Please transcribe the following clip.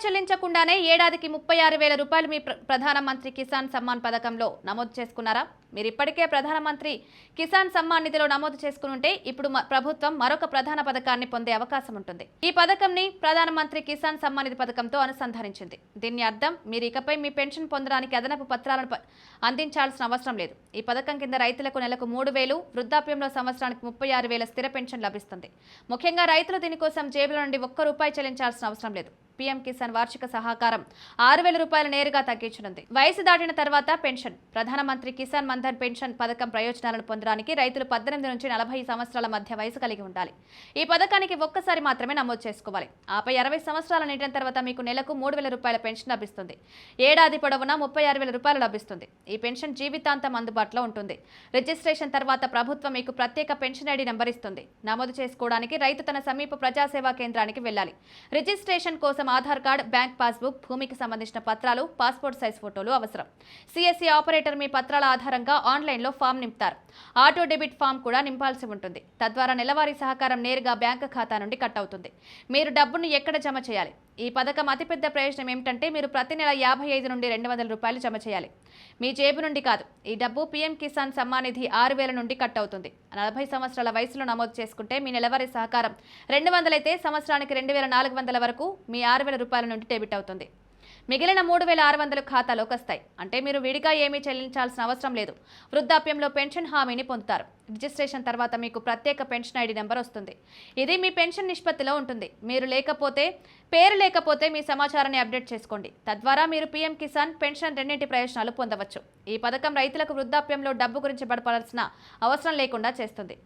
చెల్లించకుండానే ఏడాదికి 36,000 రూపాయలు మీ ప్రధానమంత్రి కిసాన్ సమ్మాన్ పథకంలో నమోదు చేసుకున్నారా? మీరు ఇప్పటికే ప్రధానమంత్రి కిసాన్ సమ్మాన్ నిధిలో నమోదు చేసుకునుంటే ఇప్పుడు ప్రభుత్వం మరొక ప్రధాన పథకాన్ని పొందే అవకాశం ఉంటుంది. ఈ పథకంని ప్రధానమంత్రి కిసాన్ సమ్మాన్ నిధి పథకంతో అనుసంధానించింది. దీని అర్థం మీరు ఇకపై మీ పెన్షన్ పొందడానికి అదనపు పత్రాలను అందించాల్సిన అవసరం లేదు. ఈ పథకం కింద రైతులకు నెలకు 3,000, వృద్ధాప్యంలో సంవత్సరానికి 36,000 స్థిర పెన్షన్ లభిస్తుంది. ముఖ్యంగా రైతులు దీనికోసం జేబుల నుండి ₹1 చెల్లించాల్సిన అవసరం లేదు. పీఎం కిసాన్ వార్షిక సహకారం 6,000 రూపాయలు నేరుగా తగ్గించనుంది. వయసు దాటిన తర్వాత పెన్షన్. ప్రధానమంత్రి కిసాన్ మన్ధన్ పెన్షన్ పథకం ప్రయోజనాలను పొందడానికి రైతులు 18 నుంచి 40 సంవత్సరాల మధ్య వయసు కలిగి ఉండాలి. ఈ పథకానికి ఒక్కసారి మాత్రమే నమోదు చేసుకోవాలి. ఆపై 60 సంవత్సరాలు నిండిన తర్వాత మీకు నెలకు 3,000 రూపాయల పెన్షన్ లభిస్తుంది. ఏడాది పొడవునా 36,000 రూపాయలు లభిస్తుంది. ఈ పెన్షన్ జీవితాంతం అందుబాటులో ఉంటుంది. రిజిస్ట్రేషన్ తర్వాత ప్రభుత్వం మీకు ప్రత్యేక పెన్షన్ ఐడి నంబర్ ఇస్తుంది. నమోదు చేసుకోవడానికి రైతు తన సమీప ప్రజాసేవా కేంద్రానికి వెళ్లాలి. రిజిస్ట్రేషన్ కోసం ఆధార్ కార్డ్, బ్యాంక్ పాస్బుక్, భూమికి సంబంధించిన పత్రాలు, పాస్పోర్ట్ సైజ్ ఫోటోలు అవసరం. సిఎస్సి ఆపరేటర్ మీ పత్రాల ఆధారంగా ఆన్లైన్లో ఫామ్ నింపుతారు. ఆటో డెబిట్ ఫామ్ కూడా నింపాల్సి ఉంటుంది. తద్వారా నెలవారీ సహకారం నేరుగా బ్యాంకు ఖాతా నుండి కట్ అవుతుంది. మీరు డబ్బును ఎక్కడ జమ చేయాలి? ఈ పథకం అతిపెద్ద ప్రయోజనం ఏమిటంటే మీరు ప్రతి నెల 55 నుండి 200 రూపాయలు జమ చేయాలి. మీ జేబు నుండి కాదు. ఈ డబ్బు పీఎం కిసాన్ సమ్మాన్ నిధి 6,000 నుండి కట్ అవుతుంది. 40 సంవత్సరాల వయసులో నమోదు చేసుకుంటే మీ నెలవారీ సహకారం 200 అయితే సంవత్సరానికి 2,400 వరకు మీ 6,000 రూపాయల నుండి డెబిట్ అవుతుంది. మిగిలిన 3,600 ఖాతాలోకి వస్తాయి. అంటే మీరు విడిగా ఏమీ చెల్లించాల్సిన అవసరం లేదు. వృద్ధాప్యంలో పెన్షన్ హామీని పొందుతారు. రిజిస్ట్రేషన్ తర్వాత మీకు ప్రత్యేక పెన్షన్ ఐడి నెంబర్ వస్తుంది. ఇది మీ పెన్షన్ నిష్పత్తిలో ఉంటుంది. పేరు లేకపోతే మీ సమాచారాన్ని అప్డేట్ చేసుకోండి. తద్వారా మీరు పీఎం కిసాన్, పెన్షన్ రెండింటి ప్రయోజనాలు పొందవచ్చు. ఈ పథకం రైతులకు వృద్ధాప్యంలో డబ్బు గురించి భయపడాల్సిన అవసరం లేకుండా చేస్తుంది.